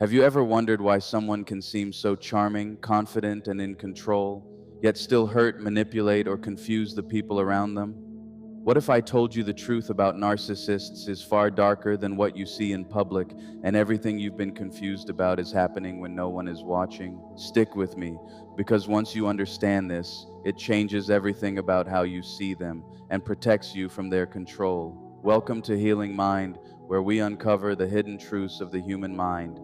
Have you ever wondered why someone can seem so charming, confident, and in control, yet still hurt, manipulate, or confuse the people around them? What if I told you the truth about narcissists is far darker than what you see in public, and everything you've been confused about is happening when no one is watching? Stick with me, because once you understand this, it changes everything about how you see them and protects you from their control. Welcome to Healing Mind, where we uncover the hidden truths of the human mind.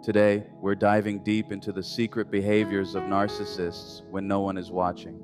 Today, we're diving deep into the secret behaviors of narcissists when no one is watching.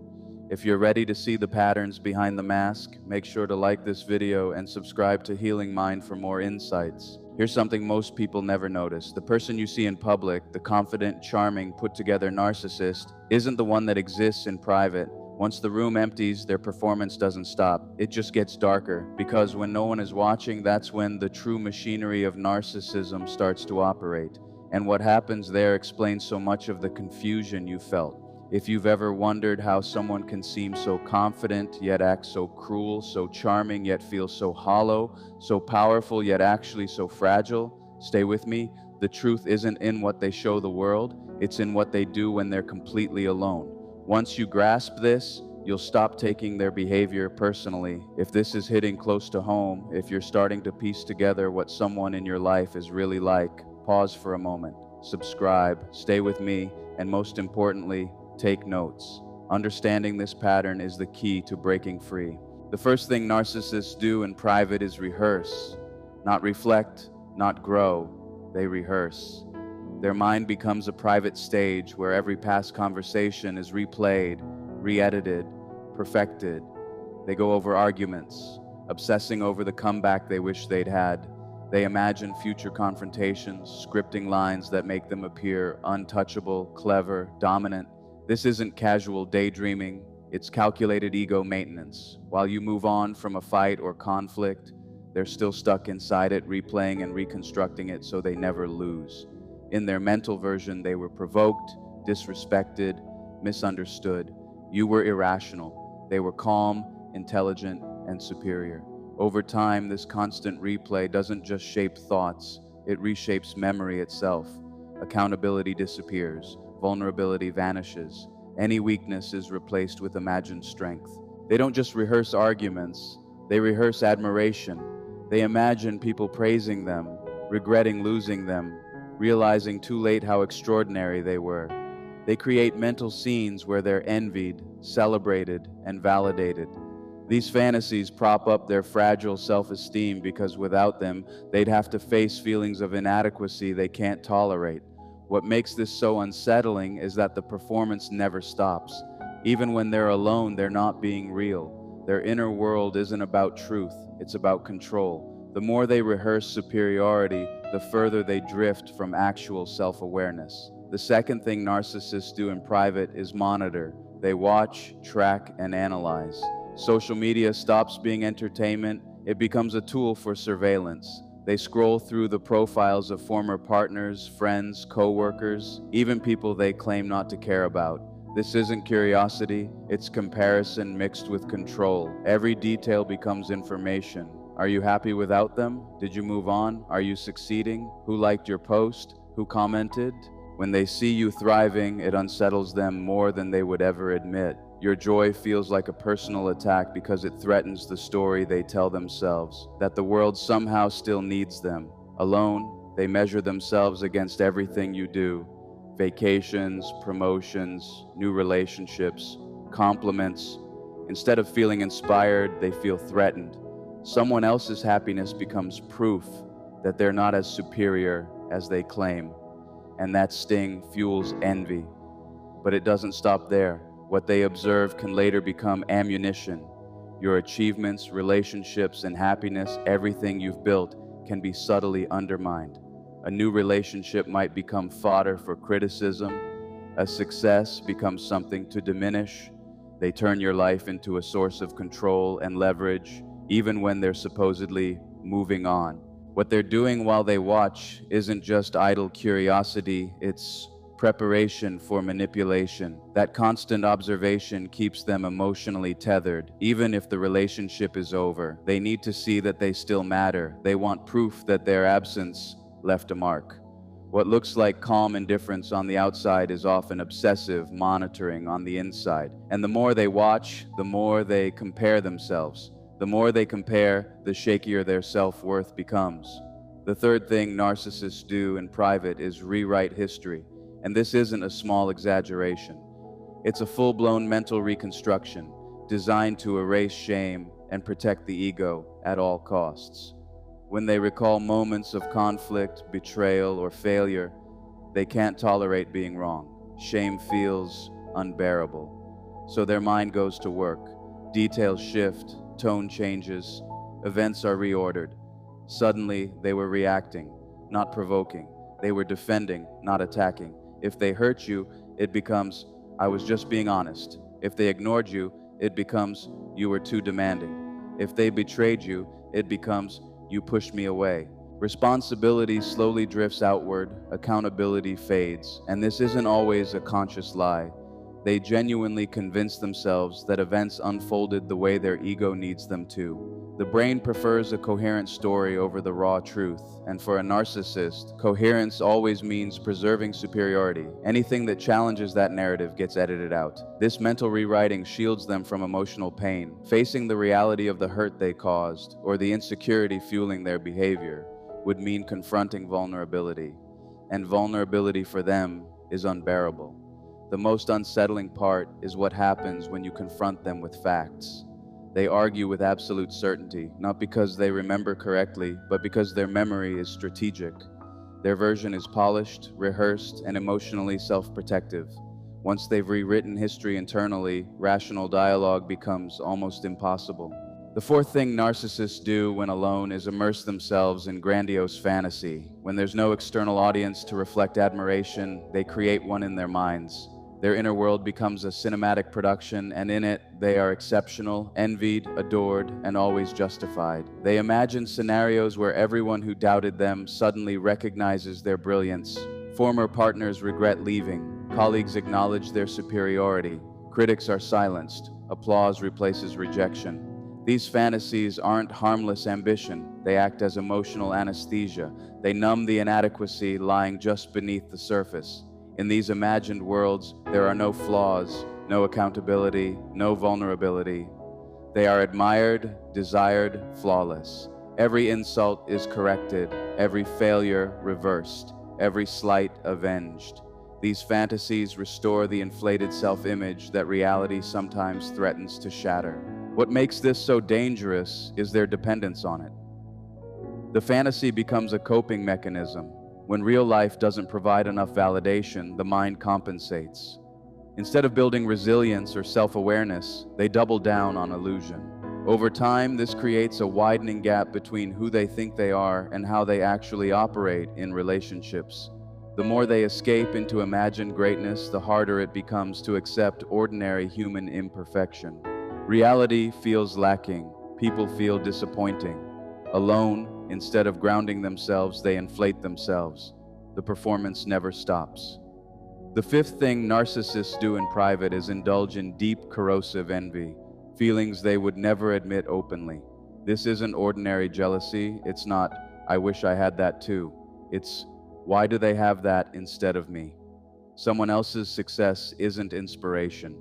If you're ready to see the patterns behind the mask, make sure to like this video and subscribe to Healing Mind for more insights. Here's something most people never notice. The person you see in public, the confident, charming, put-together narcissist, isn't the one that exists in private. Once the room empties, their performance doesn't stop. It just gets darker, because when no one is watching, that's when the true machinery of narcissism starts to operate. And what happens there explains so much of the confusion you felt. If you've ever wondered how someone can seem so confident yet act so cruel, so charming yet feel so hollow, so powerful yet actually so fragile, stay with me. The truth isn't in what they show the world, it's in what they do when they're completely alone. Once you grasp this, you'll stop taking their behavior personally. If this is hitting close to home, if you're starting to piece together what someone in your life is really like, pause for a moment, subscribe, stay with me, and most importantly, take notes. Understanding this pattern is the key to breaking free. The first thing narcissists do in private is rehearse. Not reflect, not grow, they rehearse. Their mind becomes a private stage where every past conversation is replayed, re-edited, perfected. They go over arguments, obsessing over the comeback they wish they'd had. They imagine future confrontations, scripting lines that make them appear untouchable, clever, dominant. This isn't casual daydreaming, it's calculated ego maintenance. While you move on from a fight or conflict, they're still stuck inside it, replaying and reconstructing it so they never lose. In their mental version, they were provoked, disrespected, misunderstood. You were irrational. They were calm, intelligent, and superior. Over time, this constant replay doesn't just shape thoughts, it reshapes memory itself. Accountability disappears, vulnerability vanishes, any weakness is replaced with imagined strength. They don't just rehearse arguments, they rehearse admiration. They imagine people praising them, regretting losing them, realizing too late how extraordinary they were. They create mental scenes where they're envied, celebrated, and validated. These fantasies prop up their fragile self-esteem because without them, they'd have to face feelings of inadequacy they can't tolerate. What makes this so unsettling is that the performance never stops. Even when they're alone, they're not being real. Their inner world isn't about truth, it's about control. The more they rehearse superiority, the further they drift from actual self-awareness. The second thing narcissists do in private is monitor. They watch, track, and analyze. Social media stops being entertainment, it becomes a tool for surveillance. They scroll through the profiles of former partners, friends, co-workers, even people they claim not to care about. This isn't curiosity, it's comparison mixed with control. Every detail becomes information. Are you happy without them? Did you move on? Are you succeeding? Who liked your post? Who commented? When they see you thriving, it unsettles them more than they would ever admit. Your joy feels like a personal attack because it threatens the story they tell themselves, that the world somehow still needs them. Alone, they measure themselves against everything you do. Vacations, promotions, new relationships, compliments. Instead of feeling inspired, they feel threatened. Someone else's happiness becomes proof that they're not as superior as they claim. And that sting fuels envy. But it doesn't stop there. What they observe can later become ammunition. Your achievements, relationships, and happiness, everything you've built, can be subtly undermined. A new relationship might become fodder for criticism. A success becomes something to diminish. They turn your life into a source of control and leverage, even when they're supposedly moving on. What they're doing while they watch isn't just idle curiosity, it's preparation for manipulation. That constant observation keeps them emotionally tethered. Even if the relationship is over, they need to see that they still matter. They want proof that their absence left a mark. What looks like calm indifference on the outside is often obsessive monitoring on the inside. And the more they watch, the more they compare themselves. The more they compare, the shakier their self-worth becomes. The third thing narcissists do in private is rewrite history. And this isn't a small exaggeration. It's a full-blown mental reconstruction designed to erase shame and protect the ego at all costs. When they recall moments of conflict, betrayal, or failure, they can't tolerate being wrong. Shame feels unbearable. So their mind goes to work. Details shift, tone changes, events are reordered. Suddenly, they were reacting, not provoking. They were defending, not attacking. If they hurt you, it becomes, I was just being honest. If they ignored you, it becomes, you were too demanding. If they betrayed you, it becomes, you pushed me away. Responsibility slowly drifts outward, accountability fades, and this isn't always a conscious lie. They genuinely convince themselves that events unfolded the way their ego needs them to. The brain prefers a coherent story over the raw truth, and for a narcissist, coherence always means preserving superiority. Anything that challenges that narrative gets edited out. This mental rewriting shields them from emotional pain, facing the reality of the hurt they caused, or the insecurity fueling their behavior, would mean confronting vulnerability. And vulnerability for them is unbearable. The most unsettling part is what happens when you confront them with facts. They argue with absolute certainty, not because they remember correctly, but because their memory is strategic. Their version is polished, rehearsed, and emotionally self-protective. Once they've rewritten history internally, rational dialogue becomes almost impossible. The fourth thing narcissists do when alone is immerse themselves in grandiose fantasy. When there's no external audience to reflect admiration, they create one in their minds. Their inner world becomes a cinematic production, and in it, they are exceptional, envied, adored, and always justified. They imagine scenarios where everyone who doubted them suddenly recognizes their brilliance. Former partners regret leaving. Colleagues acknowledge their superiority. Critics are silenced. Applause replaces rejection. These fantasies aren't harmless ambition. They act as emotional anesthesia. They numb the inadequacy lying just beneath the surface. In these imagined worlds, there are no flaws, no accountability, no vulnerability. They are admired, desired, flawless. Every insult is corrected, every failure reversed, every slight avenged. These fantasies restore the inflated self-image that reality sometimes threatens to shatter. What makes this so dangerous is their dependence on it. The fantasy becomes a coping mechanism. When real life doesn't provide enough validation, the mind compensates. Instead of building resilience or self-awareness, they double down on illusion. Over time, this creates a widening gap between who they think they are and how they actually operate in relationships. The more they escape into imagined greatness, the harder it becomes to accept ordinary human imperfection. Reality feels lacking. People feel disappointing. Alone, instead of grounding themselves, they inflate themselves. The performance never stops. The fifth thing narcissists do in private is indulge in deep, corrosive envy, feelings they would never admit openly. This isn't ordinary jealousy. It's not, I wish I had that too. It's, why do they have that instead of me? Someone else's success isn't inspiration.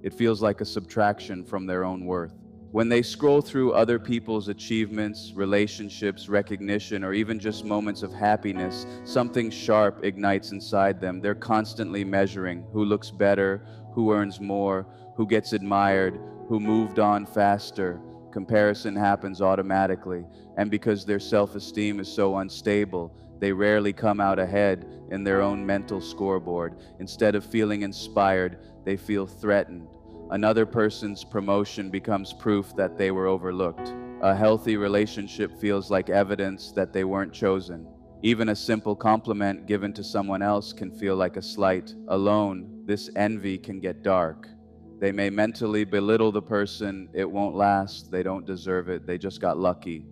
It feels like a subtraction from their own worth. When they scroll through other people's achievements, relationships, recognition, or even just moments of happiness, something sharp ignites inside them. They're constantly measuring who looks better, who earns more, who gets admired, who moved on faster. Comparison happens automatically, and because their self-esteem is so unstable, they rarely come out ahead in their own mental scoreboard. Instead of feeling inspired, they feel threatened. Another person's promotion becomes proof that they were overlooked. A healthy relationship feels like evidence that they weren't chosen. Even a simple compliment given to someone else can feel like a slight. Alone, this envy can get dark. They may mentally belittle the person. It won't last. They don't deserve it. They just got lucky.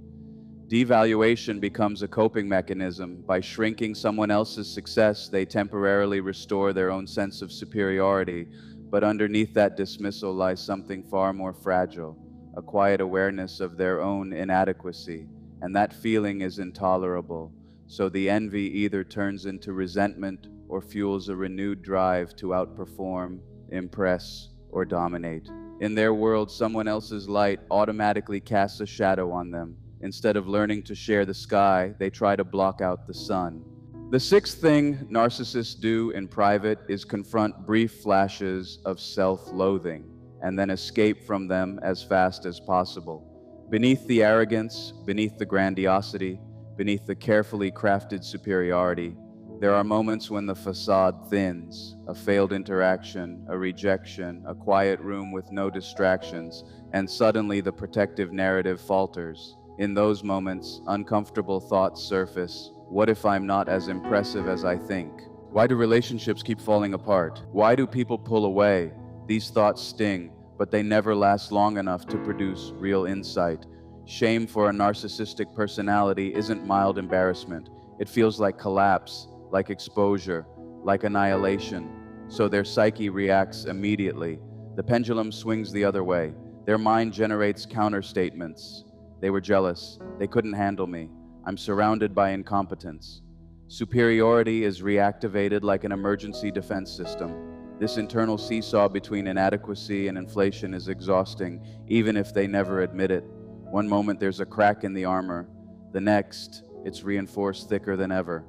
Devaluation becomes a coping mechanism. By shrinking someone else's success, they temporarily restore their own sense of superiority. But underneath that dismissal lies something far more fragile, a quiet awareness of their own inadequacy, and that feeling is intolerable. So the envy either turns into resentment or fuels a renewed drive to outperform, impress, or dominate. In their world, someone else's light automatically casts a shadow on them. Instead of learning to share the sky, they try to block out the sun. The sixth thing narcissists do in private is confront brief flashes of self-loathing and then escape from them as fast as possible. Beneath the arrogance, beneath the grandiosity, beneath the carefully crafted superiority, there are moments when the facade thins, a failed interaction, a rejection, a quiet room with no distractions, and suddenly the protective narrative falters. In those moments, uncomfortable thoughts surface. What if I'm not as impressive as I think? Why do relationships keep falling apart? Why do people pull away? These thoughts sting, but they never last long enough to produce real insight. Shame for a narcissistic personality isn't mild embarrassment. It feels like collapse, like exposure, like annihilation. So their psyche reacts immediately. The pendulum swings the other way. Their mind generates counter-statements. They were jealous. They couldn't handle me. I'm surrounded by incompetence. Superiority is reactivated like an emergency defense system. This internal seesaw between inadequacy and inflation is exhausting, even if they never admit it. One moment there's a crack in the armor. The next, it's reinforced thicker than ever.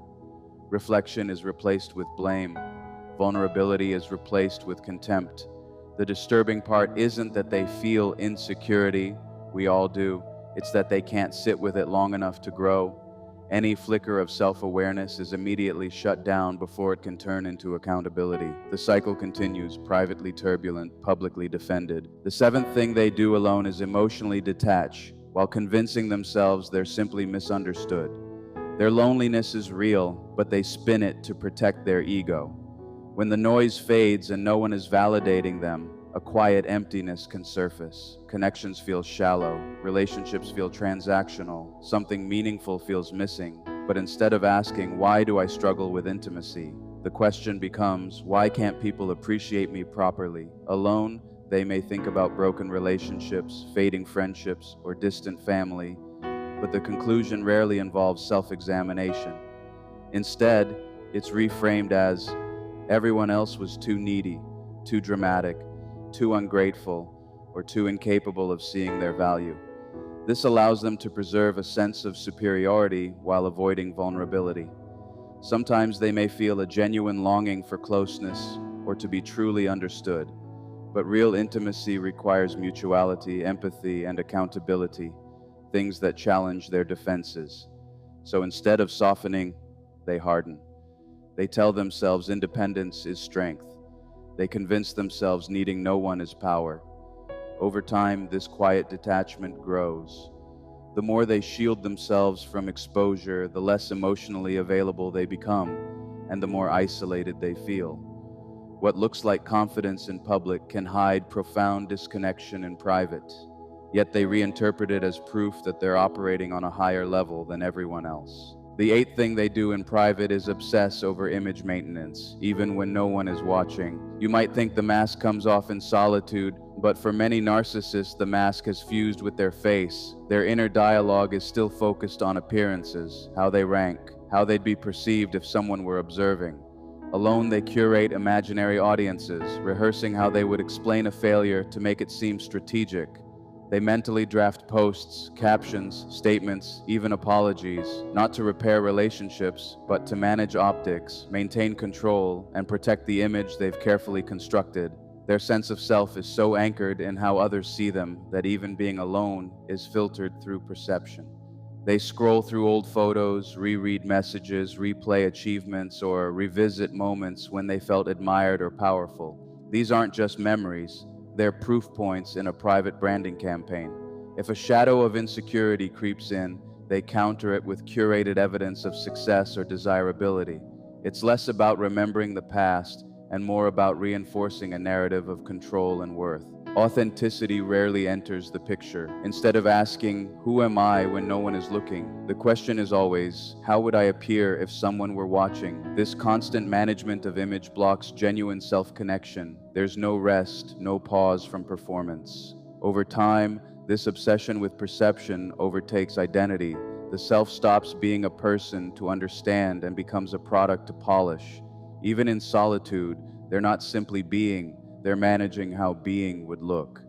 Reflection is replaced with blame. Vulnerability is replaced with contempt. The disturbing part isn't that they feel insecurity. We all do. It's that they can't sit with it long enough to grow. Any flicker of self-awareness is immediately shut down before it can turn into accountability. The cycle continues, privately turbulent, publicly defended. The seventh thing they do alone is emotionally detach, while convincing themselves they're simply misunderstood. Their loneliness is real, but they spin it to protect their ego. When the noise fades and no one is validating them, a quiet emptiness can surface. Connections feel shallow, relationships feel transactional, something meaningful feels missing. But instead of asking, why do I struggle with intimacy? The question becomes, why can't people appreciate me properly? Alone, they may think about broken relationships, fading friendships, or distant family, but the conclusion rarely involves self-examination. Instead, it's reframed as, everyone else was too needy, too dramatic, too ungrateful, or too incapable of seeing their value. This allows them to preserve a sense of superiority while avoiding vulnerability. Sometimes they may feel a genuine longing for closeness or to be truly understood, but real intimacy requires mutuality, empathy, and accountability, things that challenge their defenses. So instead of softening, they harden. They tell themselves independence is strength. They convince themselves needing no one is power. Over time, this quiet detachment grows. The more they shield themselves from exposure, the less emotionally available they become, and the more isolated they feel. What looks like confidence in public can hide profound disconnection in private, yet they reinterpret it as proof that they're operating on a higher level than everyone else. The eighth thing they do in private is obsess over image maintenance, even when no one is watching. You might think the mask comes off in solitude, but for many narcissists, the mask has fused with their face. Their inner dialogue is still focused on appearances, how they rank, how they'd be perceived if someone were observing. Alone, they curate imaginary audiences, rehearsing how they would explain a failure to make it seem strategic. They mentally draft posts, captions, statements, even apologies, not to repair relationships, but to manage optics, maintain control, and protect the image they've carefully constructed. Their sense of self is so anchored in how others see them that even being alone is filtered through perception. They scroll through old photos, reread messages, replay achievements, or revisit moments when they felt admired or powerful. These aren't just memories. They're proof points in a private branding campaign. If a shadow of insecurity creeps in, they counter it with curated evidence of success or desirability. It's less about remembering the past and more about reinforcing a narrative of control and worth. Authenticity rarely enters the picture. Instead of asking, who am I when no one is looking? The question is always, how would I appear if someone were watching? This constant management of image blocks genuine self-connection. There's no rest, no pause from performance. Over time, this obsession with perception overtakes identity. The self stops being a person to understand and becomes a product to polish. Even in solitude, they're not simply being, they're managing how being would look.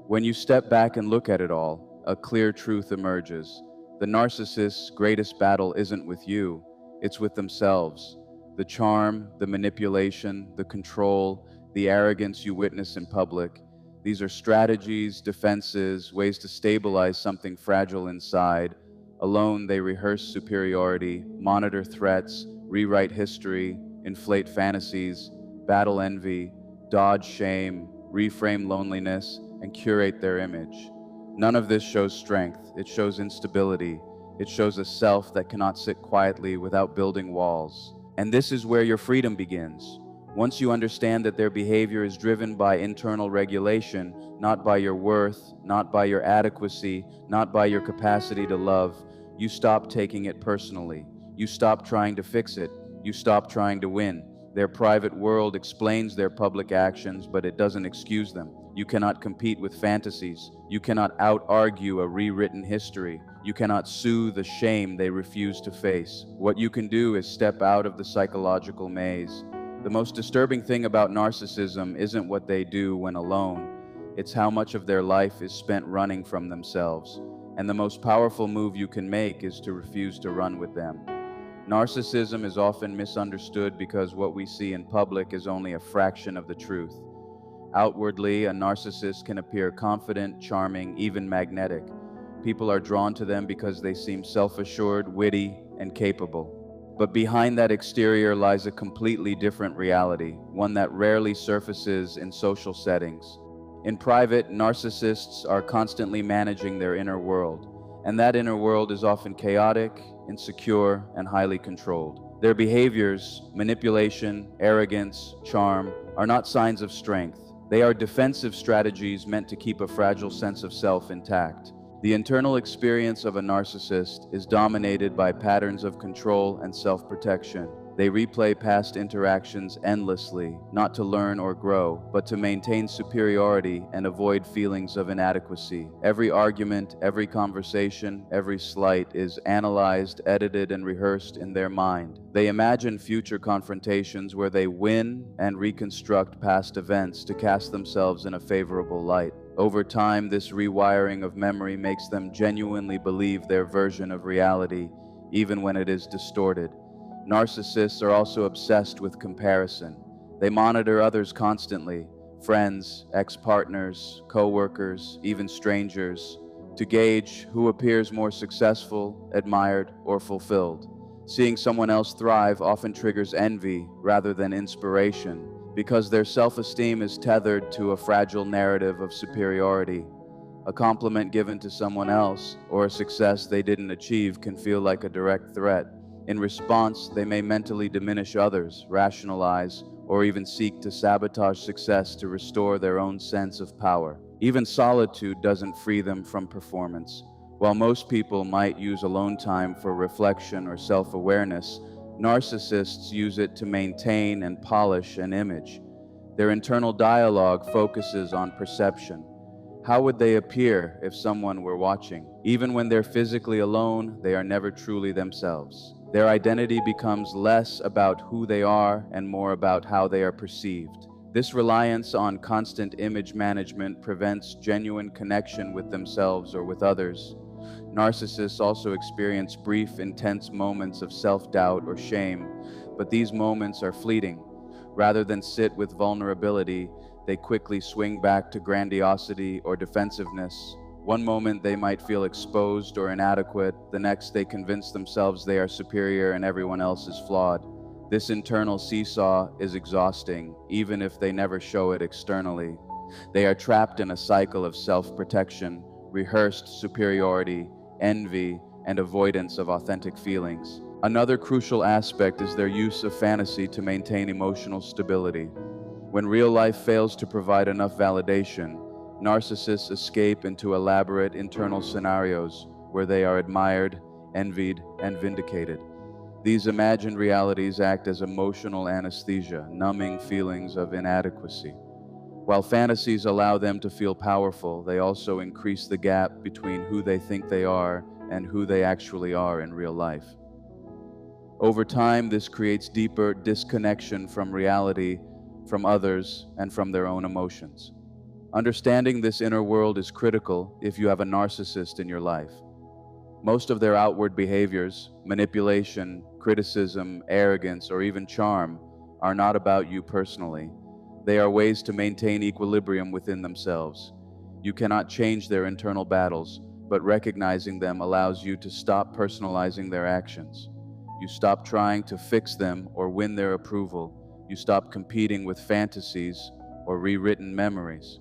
When you step back and look at it all, a clear truth emerges. The narcissist's greatest battle isn't with you, it's with themselves. The charm, the manipulation, the control, the arrogance you witness in public, these are strategies, defenses, ways to stabilize something fragile inside. Alone, they rehearse superiority, monitor threats, rewrite history, inflate fantasies, battle envy, dodge shame, reframe loneliness, and curate their image. None of this shows strength, it shows instability. It shows a self that cannot sit quietly without building walls. And this is where your freedom begins. Once you understand that their behavior is driven by internal regulation, not by your worth, not by your adequacy, not by your capacity to love, you stop taking it personally. You stop trying to fix it. You stop trying to win. Their private world explains their public actions, but it doesn't excuse them. You cannot compete with fantasies. You cannot out-argue a rewritten history. You cannot soothe the shame they refuse to face. What you can do is step out of the psychological maze. The most disturbing thing about narcissism isn't what they do when alone. It's how much of their life is spent running from themselves. And the most powerful move you can make is to refuse to run with them. Narcissism is often misunderstood because what we see in public is only a fraction of the truth. Outwardly, a narcissist can appear confident, charming, even magnetic. People are drawn to them because they seem self-assured, witty, and capable. But behind that exterior lies a completely different reality, one that rarely surfaces in social settings. In private, narcissists are constantly managing their inner world, and that inner world is often chaotic, insecure, and highly controlled. Their behaviors, manipulation, arrogance, charm, are not signs of strength. They are defensive strategies meant to keep a fragile sense of self intact. The internal experience of a narcissist is dominated by patterns of control and self-protection. They replay past interactions endlessly, not to learn or grow, but to maintain superiority and avoid feelings of inadequacy. Every argument, every conversation, every slight is analyzed, edited, and rehearsed in their mind. They imagine future confrontations where they win and reconstruct past events to cast themselves in a favorable light. Over time, this rewiring of memory makes them genuinely believe their version of reality, even when it is distorted. Narcissists are also obsessed with comparison. They monitor others constantly, friends, ex-partners, co-workers, even strangers, to gauge who appears more successful, admired, or fulfilled. Seeing someone else thrive often triggers envy rather than inspiration, because their self-esteem is tethered to a fragile narrative of superiority. A compliment given to someone else, or a success they didn't achieve, can feel like a direct threat. In response, they may mentally diminish others, rationalize, or even seek to sabotage success to restore their own sense of power. Even solitude doesn't free them from performance. While most people might use alone time for reflection or self-awareness, narcissists use it to maintain and polish an image. Their internal dialogue focuses on perception. How would they appear if someone were watching? Even when they're physically alone, they are never truly themselves. Their identity becomes less about who they are and more about how they are perceived. This reliance on constant image management prevents genuine connection with themselves or with others. Narcissists also experience brief, intense moments of self-doubt or shame, but these moments are fleeting. Rather than sit with vulnerability, they quickly swing back to grandiosity or defensiveness. One moment they might feel exposed or inadequate, the next they convince themselves they are superior and everyone else is flawed. This internal seesaw is exhausting, even if they never show it externally. They are trapped in a cycle of self-protection, rehearsed superiority, envy, and avoidance of authentic feelings. Another crucial aspect is their use of fantasy to maintain emotional stability. When real life fails to provide enough validation, narcissists escape into elaborate internal scenarios where they are admired, envied, and vindicated. These imagined realities act as emotional anesthesia, numbing feelings of inadequacy. While fantasies allow them to feel powerful, they also increase the gap between who they think they are and who they actually are in real life. Over time, this creates deeper disconnection from reality, from others, and from their own emotions. Understanding this inner world is critical if you have a narcissist in your life. Most of their outward behaviors, manipulation, criticism, arrogance, or even charm, are not about you personally. They are ways to maintain equilibrium within themselves. You cannot change their internal battles, but recognizing them allows you to stop personalizing their actions. You stop trying to fix them or win their approval. You stop competing with fantasies or rewritten memories.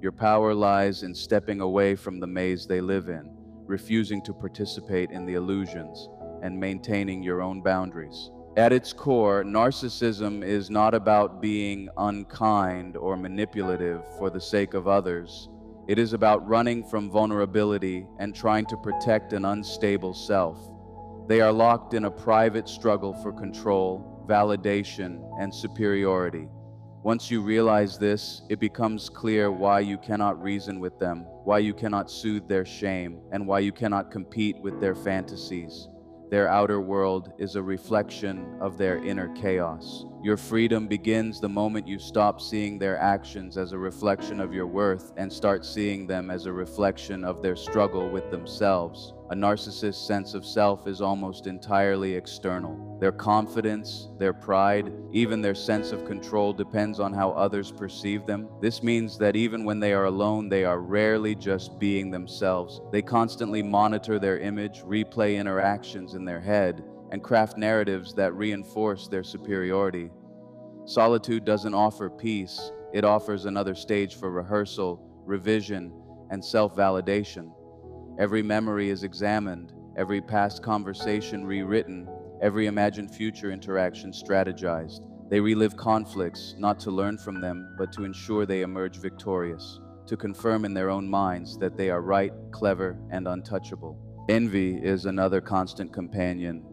Your power lies in stepping away from the maze they live in, refusing to participate in the illusions, and maintaining your own boundaries. At its core, narcissism is not about being unkind or manipulative for the sake of others. It is about running from vulnerability and trying to protect an unstable self. They are locked in a private struggle for control, validation, and superiority. Once you realize this, it becomes clear why you cannot reason with them, why you cannot soothe their shame, and why you cannot compete with their fantasies. Their outer world is a reflection of their inner chaos. Your freedom begins the moment you stop seeing their actions as a reflection of your worth and start seeing them as a reflection of their struggle with themselves. A narcissist's sense of self is almost entirely external. Their confidence, their pride, even their sense of control depends on how others perceive them. This means that even when they are alone, they are rarely just being themselves. They constantly monitor their image, replay interactions in their head, and craft narratives that reinforce their superiority. Solitude doesn't offer peace. It offers another stage for rehearsal, revision, and self-validation. Every memory is examined, every past conversation rewritten, every imagined future interaction strategized. They relive conflicts, not to learn from them, but to ensure they emerge victorious, to confirm in their own minds that they are right, clever, and untouchable. Envy is another constant companion.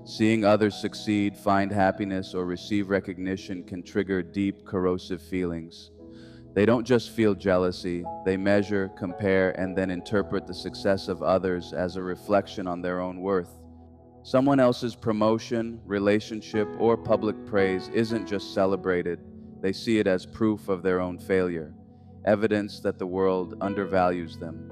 Seeing others succeed, find happiness, or receive recognition can trigger deep, corrosive feelings. They don't just feel jealousy, they measure, compare, and then interpret the success of others as a reflection on their own worth. Someone else's promotion, relationship, or public praise isn't just celebrated, they see it as proof of their own failure, evidence that the world undervalues them.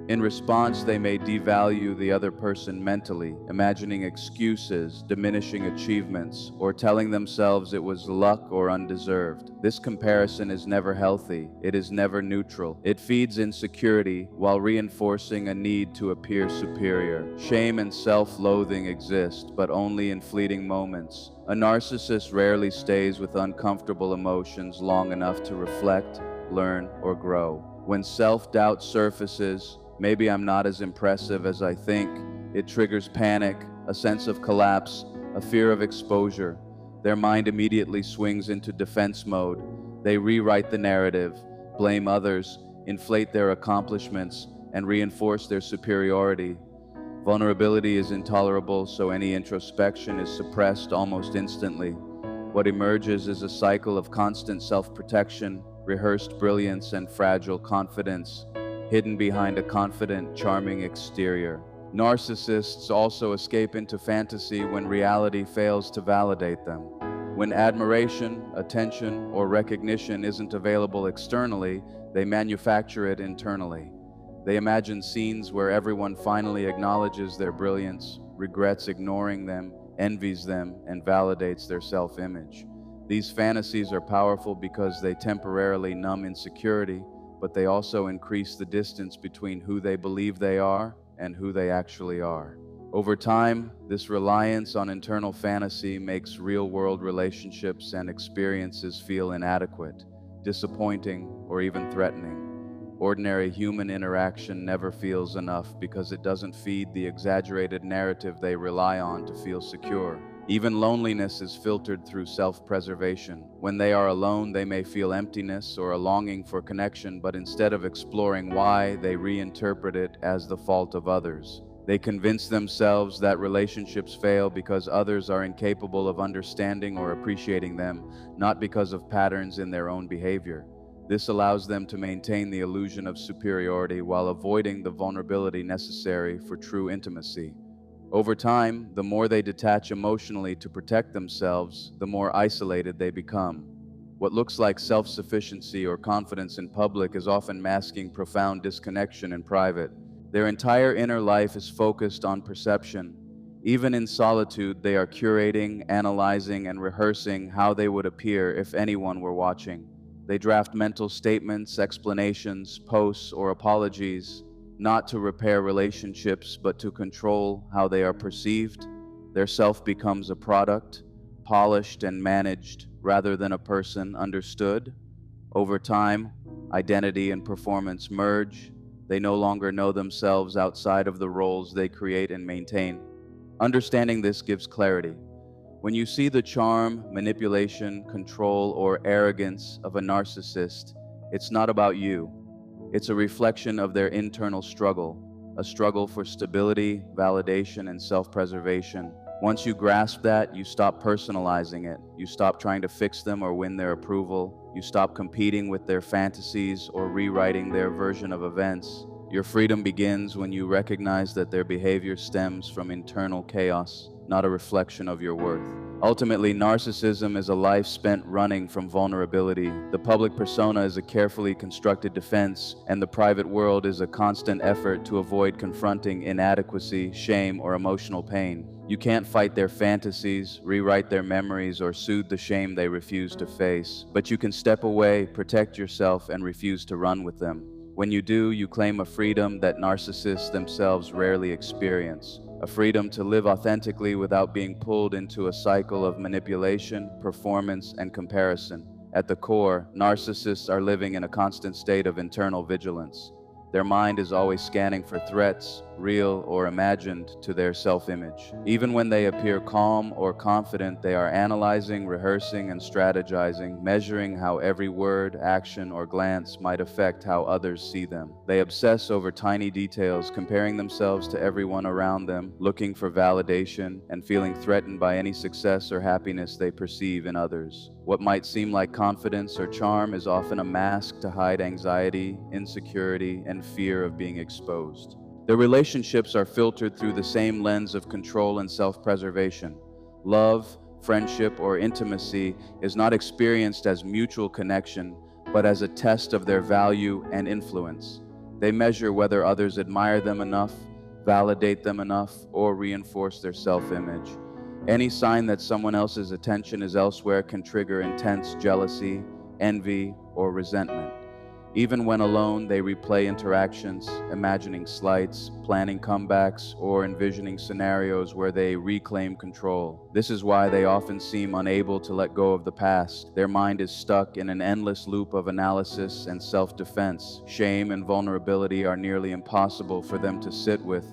In response, they may devalue the other person mentally, imagining excuses, diminishing achievements, or telling themselves it was luck or undeserved. This comparison is never healthy. It is never neutral. It feeds insecurity while reinforcing a need to appear superior. Shame and self-loathing exist, but only in fleeting moments. A narcissist rarely stays with uncomfortable emotions long enough to reflect, learn, or grow. When self-doubt surfaces, maybe I'm not as impressive as I think, it triggers panic, a sense of collapse, a fear of exposure. Their mind immediately swings into defense mode. They rewrite the narrative, blame others, inflate their accomplishments, and reinforce their superiority. Vulnerability is intolerable, so any introspection is suppressed almost instantly. What emerges is a cycle of constant self-protection, rehearsed brilliance, and fragile confidence, hidden behind a confident, charming exterior. Narcissists also escape into fantasy when reality fails to validate them. When admiration, attention, or recognition isn't available externally, they manufacture it internally. They imagine scenes where everyone finally acknowledges their brilliance, regrets ignoring them, envies them, and validates their self-image. These fantasies are powerful because they temporarily numb insecurity, but they also increase the distance between who they believe they are and who they actually are. Over time, this reliance on internal fantasy makes real-world relationships and experiences feel inadequate, disappointing, or even threatening. Ordinary human interaction never feels enough because it doesn't feed the exaggerated narrative they rely on to feel secure. Even loneliness is filtered through self-preservation. When they are alone, they may feel emptiness or a longing for connection, but instead of exploring why, they reinterpret it as the fault of others. They convince themselves that relationships fail because others are incapable of understanding or appreciating them, not because of patterns in their own behavior. This allows them to maintain the illusion of superiority while avoiding the vulnerability necessary for true intimacy. Over time, the more they detach emotionally to protect themselves, the more isolated they become. What looks like self-sufficiency or confidence in public is often masking profound disconnection in private. Their entire inner life is focused on perception. Even in solitude, they are curating, analyzing, and rehearsing how they would appear if anyone were watching. They draft mental statements, explanations, posts, or apologies, not to repair relationships, but to control how they are perceived. Their self becomes a product, polished and managed, rather than a person understood. Over time, identity and performance merge. They no longer know themselves outside of the roles they create and maintain. Understanding this gives clarity. When you see the charm, manipulation, control, or arrogance of a narcissist, it's not about you. It's a reflection of their internal struggle, a struggle for stability, validation, and self-preservation. Once you grasp that, you stop personalizing it. You stop trying to fix them or win their approval. You stop competing with their fantasies or rewriting their version of events. Your freedom begins when you recognize that their behavior stems from internal chaos, not a reflection of your worth. Ultimately, narcissism is a life spent running from vulnerability. The public persona is a carefully constructed defense, and the private world is a constant effort to avoid confronting inadequacy, shame, or emotional pain. You can't fight their fantasies, rewrite their memories, or soothe the shame they refuse to face. But you can step away, protect yourself, and refuse to run with them. When you do, you claim a freedom that narcissists themselves rarely experience. A freedom to live authentically without being pulled into a cycle of manipulation, performance, and comparison. At the core, narcissists are living in a constant state of internal vigilance. Their mind is always scanning for threats, real or imagined, to their self-image. Even when they appear calm or confident, they are analyzing, rehearsing, and strategizing, measuring how every word, action, or glance might affect how others see them. They obsess over tiny details, comparing themselves to everyone around them, looking for validation, and feeling threatened by any success or happiness they perceive in others. What might seem like confidence or charm is often a mask to hide anxiety, insecurity, and fear of being exposed. Their relationships are filtered through the same lens of control and self-preservation. Love, friendship, or intimacy is not experienced as mutual connection, but as a test of their value and influence. They measure whether others admire them enough, validate them enough, or reinforce their self-image. Any sign that someone else's attention is elsewhere can trigger intense jealousy, envy, or resentment. Even when alone, they replay interactions, imagining slights, planning comebacks, or envisioning scenarios where they reclaim control. This is why they often seem unable to let go of the past. Their mind is stuck in an endless loop of analysis and self-defense. Shame and vulnerability are nearly impossible for them to sit with.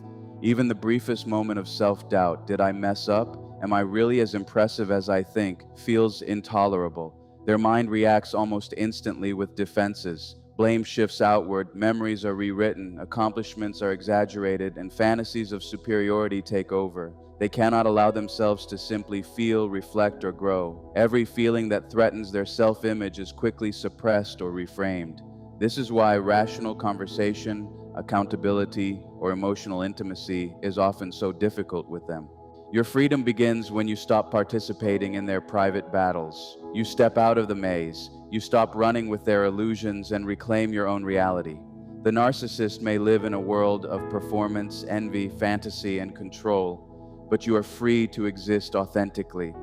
Even the briefest moment of self-doubt, did I mess up? Am I really as impressive as I think? Feels intolerable. Their mind reacts almost instantly with defenses. Blame shifts outward, memories are rewritten, accomplishments are exaggerated, and fantasies of superiority take over. They cannot allow themselves to simply feel, reflect, or grow. Every feeling that threatens their self-image is quickly suppressed or reframed. This is why rational conversation, accountability, or emotional intimacy is often so difficult with them. Your freedom begins when you stop participating in their private battles. You step out of the maze. You stop running with their illusions and reclaim your own reality. The narcissist may live in a world of performance, envy, fantasy, and control, but you are free to exist authentically.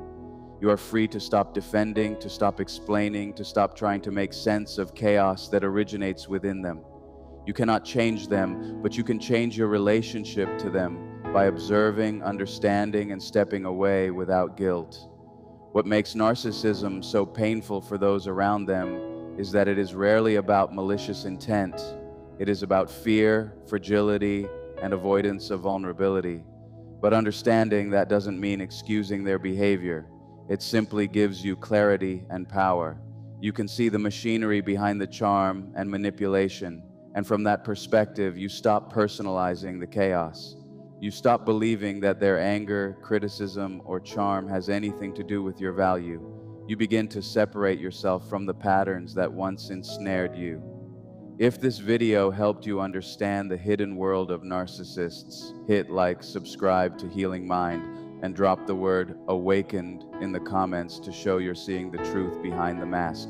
You are free to stop defending, to stop explaining, to stop trying to make sense of chaos that originates within them. You cannot change them, but you can change your relationship to them by observing, understanding, and stepping away without guilt. What makes narcissism so painful for those around them is that it is rarely about malicious intent. It is about fear, fragility, and avoidance of vulnerability. But understanding that doesn't mean excusing their behavior. It simply gives you clarity and power. You can see the machinery behind the charm and manipulation, and from that perspective, you stop personalizing the chaos. You stop believing that their anger, criticism, or charm has anything to do with your value. You begin to separate yourself from the patterns that once ensnared you. If this video helped you understand the hidden world of narcissists, hit like, subscribe to Healing Mind, and drop the word awakened in the comments to show you're seeing the truth behind the mask.